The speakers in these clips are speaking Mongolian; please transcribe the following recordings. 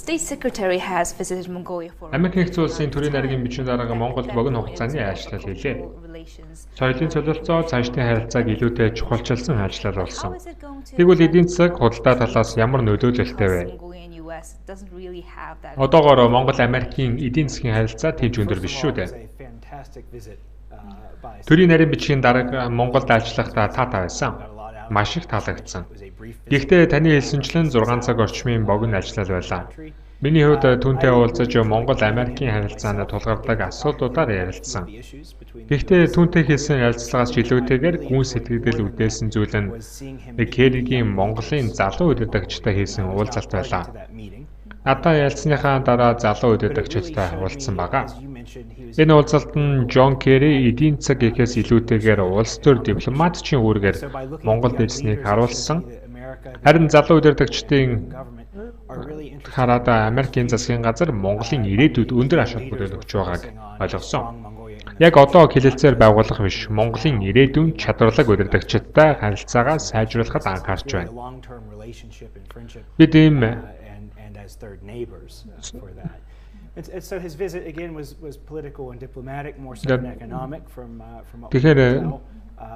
State Secretary has visited Mongolia for Америк нэгдсэн улсын төрийн даргын бичгийн дарга Монголд богино хугацааны айлчлал хийлээ. Соёлын солилцоо цаашдын харилцааг илүүтэй чухалчилсан ажлал болсон. Тэгвэл эдийн засаг худалдаа талаас ямар нөлөөлөлтэй вэ? Одоогоор Монгол Америкийн эдийн засгийн харилцаа тийж өндөр биш шүү дээ. Төрийн нарийн бичгийн дарга Монголд ажиллахдаа таатай байсан. Маш их таалагдсан. Гэхдээ таны хэлсэнчлэн 6 цаг орчмын богино ажиллал байлаа. Миний хувьд түүнтэй уулзаж Монгол Америкийн харилцаанд тулгардаг асуудлуудаар ярилцсан. Гэхдээ түүнтэй хийсэн ярилцлагаас илүүтэйгээр гүн сэтгэгдэл үдээсэн зүйл нь Керригийн Монголын залуу удирдагчтай хийсэн уулзалт байлаа. Надад ярилцсныхаа дараа залуу удирдагчтай уулзсан байгаа. Энэ уулзалт нь Джон Керри эдийн засаг гэхээс илүүтэйгээр улс төр дипломатчийн үүргээр Монголд ирснийг харуулсан. Харин залуу удирдагчдын хараад Америкийн засгийн газар Монголын ирээдүйд өндөр ач холбогдол өгч байгааг ойлгосон. Яг одоо хэлэлцээр байгуулах биш, Монголын ирээдүйн чадварлаг удирдагчдтай харилцаагаа сайжруулахад анхаарч байна. Бид ийм Тэгэхээр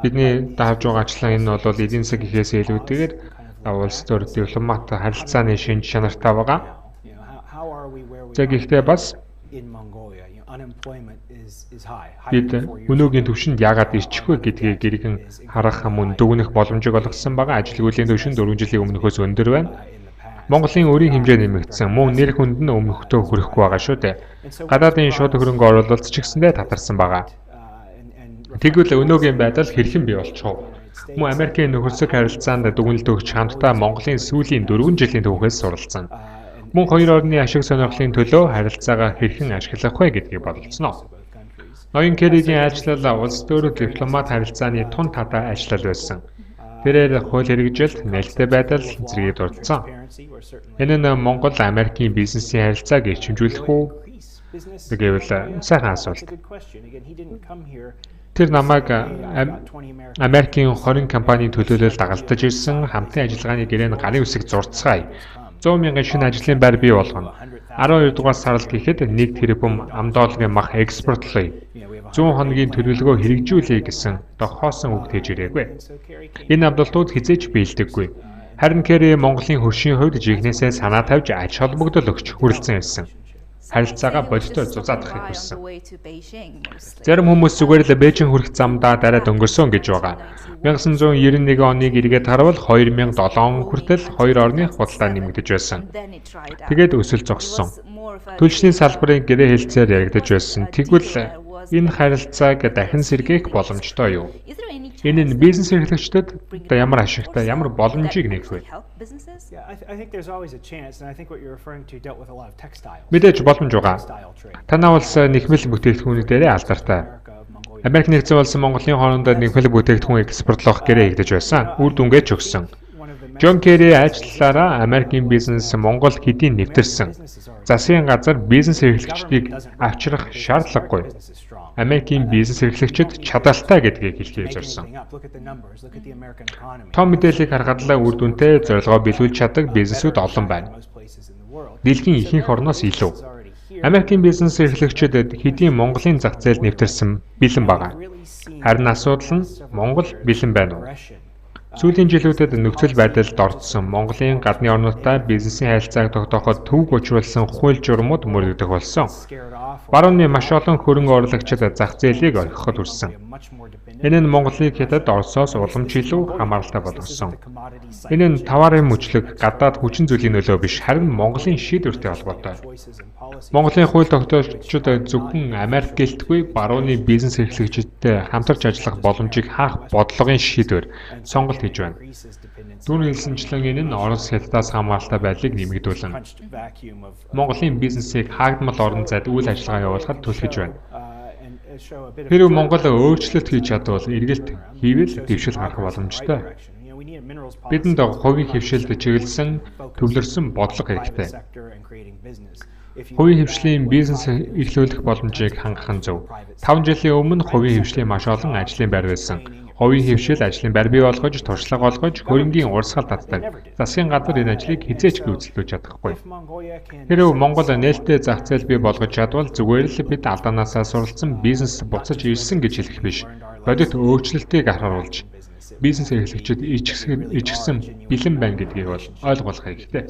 бидний даавж байгаа ажлаа энэ бол эдийн засаг гэхээс илүүтэйгээр улс төр дипломат харилцааны шинж чанартай байгаа. За гэхдээ бас бид өнөөгийн түвшинд яагаад ирчихвэ гэдгийг гэргэн харах мөн дүгнэх боломжийг олгосон байгаа. Ажилгүйдлийн түвшин 4 жилийн өмнөхөөс өндөр байна. Монголын өрийн хэмжээ нэмэгдсэн, мөн нэр хүнд нь өмнөхтөө хүрэхгүй байгаа шүү дээ. Гадаадын шууд хөрөнгө оруулалт ч гэсэндээ татарсан байгаа. Тэгвэл өнөөгийн байдал хэрхэн бий болчихов? Мөн Америкийн нөхөрсөг харилцаанд дүгнэлт өгч хамтдаа Монголын сүүлийн 4 жилийн түүхээс суралцсан. Мөн хоёр орны ашиг сонирхлын төлөө харилцаагаа хэрхэн ашиглах вэ гэдгийг бодолцсноо. Ноён Керригийн ажлал улс төр дипломат харилцааны тун татаа ажлал байсан. Тэрээр хууль хэрэгжилт, нээлттэй байдал зэргийг дурдсан. Энэ нь Монгол Америкийн бизнесийн харилцааг эрчимжүүлэх үү гэвэл сайхан асуулт. Тэр намайг Америкийн 20 компанийн төлөөлөл дагалдаж ирсэн хамтын ажиллагааны гэрээний гарын үсэг зурцгаая. 100 мянган шинэ ажлын байр бий болгоно. 12 дугаар сард гэхэд 1 тэрбум $1 мах экспортлоё. 100 хоногийн төлөвлөгөө хэрэгжүүлэе гэсэн дохоосон үг тэгж ирээгүй. Энэ амлалтууд хизээж биелдэггүй. Харин Керри Монголын хөршийн хувьд жигнэсээ санаа тавьж аж холбогдол өгч хүрэлцэн байсан. Харилцаагаа бодиттой зузаадахыг хүссэн. Зарим хүмүүс зүгээр л Бээжин хүрэх замдаа дараад өнгөрсөн гэж байгаа. 1991 оныг эргээд харвал 2007 хүртэл хоёр орны худалдаа нэмэгдэж байсан. Тэгээд өсөл зогссон. Түлшний салбарын гэрээ хэлцээр яригдаж байсан. Тэгвэл энэ харилцааг дахин сэргээх боломжтой юу? Энэ нь бизнес эрхлэгчдэд ямар ашигтай, ямар боломжийг нээх вэ? Мэдээж боломж байгаа. Танай улс нэхмэл бүтээгдэхүүнүүд дээрээ алдартай. Америк нэгдсэн улс Монголын хооронд нэхмэл бүтээгдэхүүн экспортлох гэрээ хийгдэж байсан. Үр дүнгээ ч өгсөн. Джон Керри ажлаараа Америкийн бизнес Монгол хэдийн нэвтэрсэн. Засгийн газар бизнес эрхлэгчдийг авчрах шаардлагагүй. Америкийн бизнес эрхлэгчид чадaltaй гэдгийг хэлхийг зорьсон. Том мэдээллийг харахад л үр дүнтэй зорилгоо биелүүлж чаддаг бизнесүүд олон байна. Дэлхийн ихэнх орноос илүү. Америкийн бизнес эрхлэгчид хэдийн Монголын зах зээлд нэвтэрсэн бэлэн байгаа. Харин асуудал нь Монгол бэлэн байна уу? Сүүлийн жилүүдэд нөхцөл байдалд орцсон Монголын гадны орнуудтай бизнесийн харилцааг тогтооход төвөг учруулсан хууль журмууд мөрөгдөх болсон. Барууны маш олон хөрөнгө оруулагчид зах зээлийг орхиход хүрсэн. Энэ нь Монголыг хятад Оросоос уламж илүү хамааралтай болгосон. Энэ нь товарын мөчлөг гадаад хүчин зүйлийн нөлөө биш, харин Монголын шийдвэртэй холбоотой. Монголын хууль тогтоолчид зөвхөн Америк гэлтгүй барууны бизнес эрхлэгчидтэй хамтарч ажиллах боломжийг хаах бодлогын шийдвэр сонголт хийж байна. Түрүү хэлсэнчлэн энэ нь Орос хятадаас хамааралтай байдлыг нэмэгдүүлнэ. Монголын бизнесийг хаагдмал орон зайд үйл ажиллагаа явуулахад түлхэж байна. Хэрэв Монгол өөрчлөлт хийж чадвал эргэлт хийвэл дэвшил гарах боломжтой. Бидэнд хувийн хөвшилд чиглэсэн төвлөрсөн бодлого хэрэгтэй. Хувийн хөвшлийн бизнес эрхлүүлэх боломжийг хангах нь зөв. 5 жилийн өмнө хувийн хөвшлийн маш олон ажлын байр байсан. Хувийн хэвшил, ажлын байр бий болгож, туршлага олгож, хөрөнгийн урсгал татдаг. Засгийн газар энэ ажлыг хизээч гүйцэлдүүлж чадахгүй. Хэрвээ Монгол нээлттэй зах зээл бий болгож чадвал зүгээр л бид алдаанаасаа суралцсан бизнес буцаж ирсэн гэж хэлэх биш. Бодит өөрчлөлтийг харуулж бизнес эрхлэгчид ичгсэн бэлэн байна гэдгийг бол ойлгох хэрэгтэй.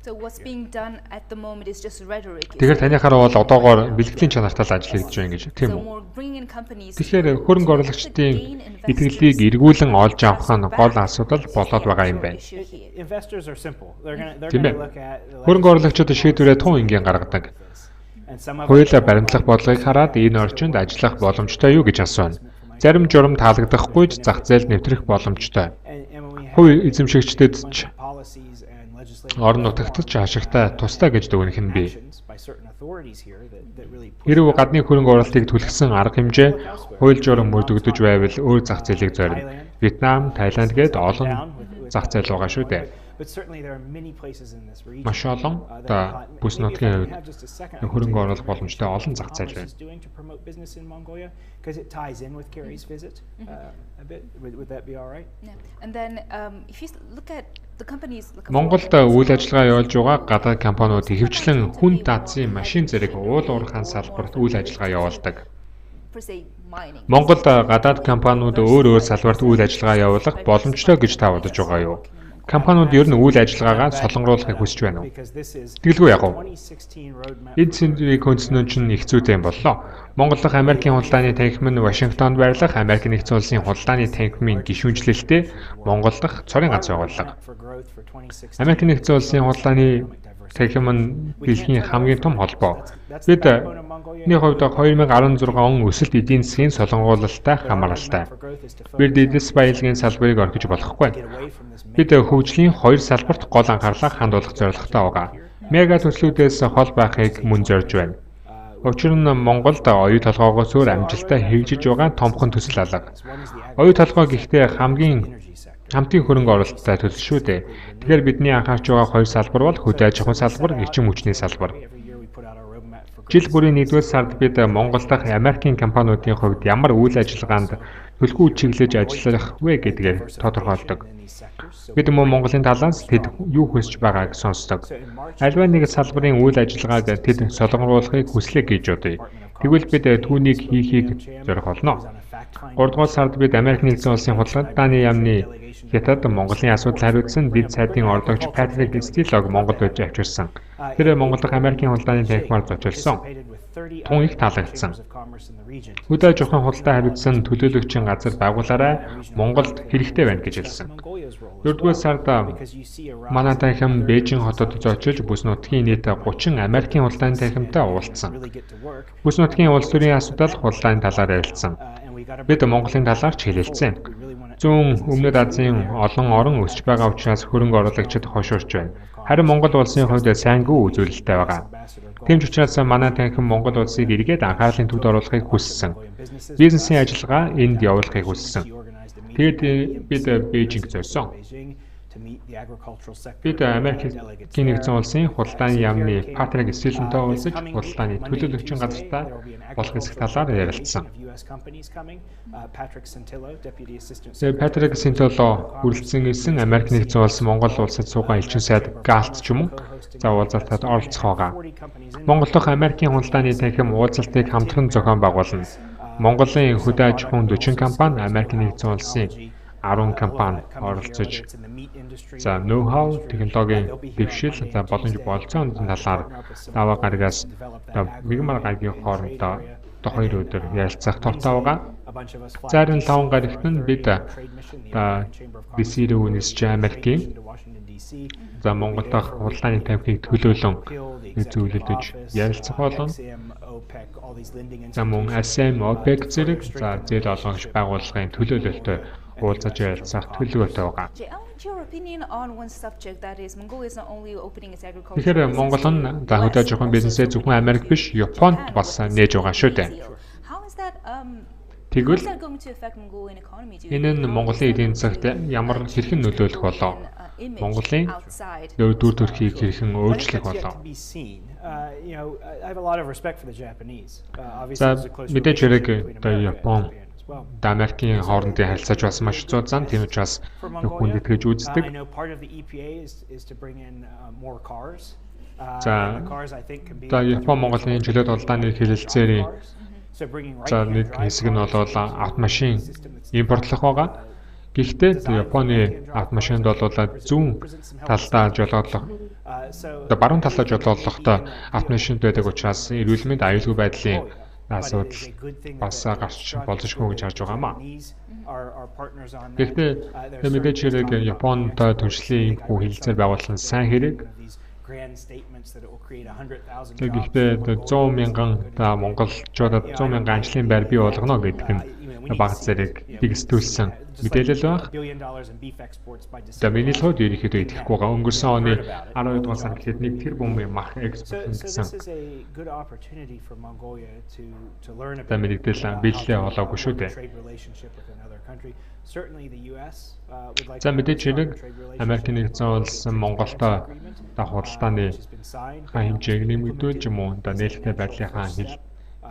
So what's being done at the moment is just rhetoric. Тэгэхээр таны хараа бол одоогоор бэлтгэлийн чанартай л ажил хийж байна гэж тийм үү? Тэгэхээр хөрөнгө оруулагчдын итгэлийг эргүүлэн олж авах нь гол асуудал болоод байгаа юм байна. Тийм ээ. Хөрөнгө оруулагчид шийдвэрээ тун энгийн гаргадаг. Хуулиа баримтлах бодлогыг хараад энэ орчинд ажиллах боломжтой юу гэж асууна. Зарим журам таалагдахгүй ч зах зээл нэвтрэх боломжтой. Хувь эзэмшигчдэд ч орон нутагт ч ашигтай тустай гэж дүгнэх нь бий. Хэрвээ гадны хөрөнгө оруулалтыг түлхсэн арга хэмжээ хууль журам мөрдөгдөж байвал өөр зах зээлийг зорино. Вьетнам, Таиланд гээд олон зах зээл байгаа шүү дээ. Маш олон бүс нутгийн хөрөнгө оруулах боломжтой олон зах зээл байна. Монголд үйл ажиллагаа явуулж байгаа гадаад компаниуд ихэвчлэн хүн даацын машин зэрэг уул уурхайн салбарт үйл ажиллагаа явуулдаг. Монголд гадаад компаниуд өөр салбарт үйл ажиллагаа явуулах боломжтой гэж та бодож байгаа юу? Компаниуд ер нь үйл ажиллагаагаа солонгоруулахыг хүсэж байна уу? Тэгэлгүй яг уу. Эд цэнтрийг хөндлөн чинь их зүйтэй юм боллоо. Монгол дахь Америкийн худалдааны танхим нь Вашингтонд байрлах Америк нэгдсэн улсын худалдааны танхимын гишүүнчлэлтэй Монгол дахь цорын ганц байгууллага. Америк нэгдсэн улсын худалдааны танхим нь дэлхийн хамгийн том холбоо. Бидний хувьд 2016 он өсөлт эдийн засгийн солонгоололттой хамааралтай. Бид эдис баялагын салбарыг орхиж болохгүй. Бид хөгжлийн хоёр салбарт гол анхаарлаа хандуулах зорилготой байгаа. Мега төслүүдээс хол байхыг мөн зорж байна. Учир нь Монголд оюу толгоогоос өөр амжилттай хэрэгжиж байгаа томхон төсөл алга. Оюу толгой гэхдээ хамтын хөрөнгө оруулалттай төсөл шүү дээ. Тэгэхээр бидний анхаарч байгаа хоёр салбар бол хөдөө аж ахуйн салбар, эрчим хүчний салбар. Жил бүрийн 1-р сард бид Монгол дахь Америкийн компаниудын хувьд ямар үйл ажиллагаанд төлхөө чиглэж ажиллах вэ гэдгээр тодорхойлдог. Бид мөн Монголын талаас тэд юу хүсэж байгааг сонсдог. Альва нэг салбарын үйл ажиллагааг тэд солонгоруулахыг хүслээ гэж бодъё. Тэгвэл бид түүнийг хийхийг зорих болно. 3-р сард бид Америк нэгдсэн улсын худалдааны яамны Хятад Монголын асуудал хариуцсан дэд сайдын ордогч Патрик Стилог Монголд байж авчирсан. Тэр Монгол дахь Америкийн худалдааны танхимаар зочилсон. Тун их таалагдсан. Хөдөө аж ахуйн худалдаа хариуцсан төлөөлөгчийн газар байгуулаарай Монголд хэрэгтэй байна гэж хэлсэн. 4-р сард манай танхим Бээжин хотод зочилж бүс нутгийн нийт 30 Америкийн худалдааны танхимтай уулзсан. Бүс нутгийн улс төрийн асуудал худалдааны талаар ярилцсан. Бид Монголын талаар ч хэлэлцсэн. Зүүн Өмнөд Азийн олон орон өсөж байгаа учраас хөрөнгө оруулагчид хошуурч байна. Харин Монгол улсын хувьд сайнгүй үзүүлэлттэй байгаа. Тийм ч учраас манай танхим Монгол улсыг эргээд анхаарлын төвд оруулахыг хүссэн. Бизнесийн ажиллагаа энд явуулахыг хүссэн. Тэгээд бид Бээжинг зорьсон. Бид Америкийн нэгдсэн улсын худалдааны яамны Патрик Стилонтой уулзаж худалдааны төлөөлөгчийн газартаа болох хэсэг талаар ярилцсан. Патрик Стило хүрэлцэн ирсэн Америк нэгдсэн улс Монгол улсад суугаа элчин сайд Галт ч юм уу уулзалтад оролцох байгаа. Монгол дахь Америкийн худалдааны танхим уулзалтыг хамтран зохион байгуулна. Монголын хөдөө аж ахуйн 40 компани Америк нэгдсэн улсын 10 компани оролцож ноу-хау, технологийн дэвшил, боломж болцооны талаар даваа гарагаас мигмар гарагийн хоорондоо хоёр өдөр ярилцах туфтаа байгаа. Зарим 5 гарагт нь бид DC-ийн үнэсч Америкийн Монгол дахь худалдааны танхимыг төлөөлөн зөвлөдөж ярилцах болно. Мөн ASEAN, OPEC зэрэг зээл олгогч байгууллагын төлөөлөлтөд уулзаж ярилцах төлөвлөгөөтэй байгаа. Тэгэхээр Монгол нь хөдөө аж ахуйн бизнесээ зөвхөн Америк биш, Японд бас нээж байгаа шүү дээ. Тэгвэл энэ нь Монголын эдийн засагт ямар хэрхэн нөлөөлөх болоо? Монголын дүр төрхийг хэрхэн өөрчлөх болоо? За мэдээж хэрэг Япон Америкийн хоорондын харилцаач бас маш зузаан тийм учраас хүнд итгэж үздэг. За Япон Монголын чөлөөт улдааны хэлэлцээрийн нэг хэсэг нь бол автомашин импортлох байгаа. Гэхдээ Японы автомашинд бол зүүн талдаа жолоодлох баруун талдаа жолоодлохдоо автомашинд байдаг учраас эрүүл мэнд аюулгүй байдлын асуудал бас гарч болзошгүй гэж харж байгаа маа. Гэхдээ мэдээж хэрэг Японд түншлэлийн хүү хэлэлцээр байгуулсан сайн хэрэг. Гэхдээ 100 мянган монголчуудад 100 мянган ажлын байр бий болгоно гэдэг нь баг зэрэг бигсдүүлсэн мэдээлэл баг. Миний хувьд ерөнхийдөө итгэхгүй байгаа. Өнгөрсөн оны 12 дугаар сард хэд тэр бөмбөгийн мах экспорт гэсэн. Мэдээлэл биелэлээ олоогүй шүү дээ. За мэдээж хэрэг Америкийн нэгдсэн улс Монголтой худалдааны хэмжээг нэмэгдүүлж юм уу нээлттэй байдлынхаа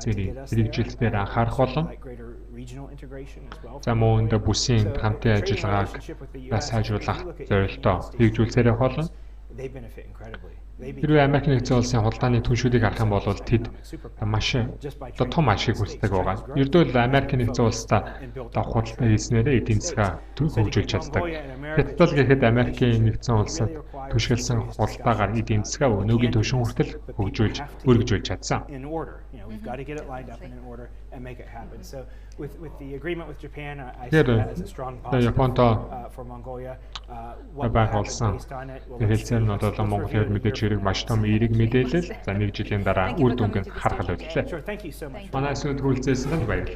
хэрэгжилтээр анхаарах болон за мөн бүсийн хамтын ажиллагааг сайжруулах зорилтоо хэрэгжүүлсээр болно. Хэрвээ Америкийн нэгдсэн улсын худалдааны түншүүдийг харах юм бол тэд маш том ашиг хүртдэг байгаа. Ердөө л Америкийн нэгдсэн улстай худалдаа хийснээрээ эдийн засгаа хөгжүүлж чаддаг. Хятад гэхэд Америкийн нэгдсэн улсад түшгэлсэн худалдаагаар эдийн засгаа өнөөгийн түвшин хүртэл хөгжүүлж өргөжүүлж чадсан. Японтой байгуулсан хэлэлцээр нь бол Монголын мэдээж хэрэг маш том эерэг мэдээлэл. За нэг жилийн дараа үр дүнг харах л байлээ. Манай сүд хүрэлцээсэн баярлалаа.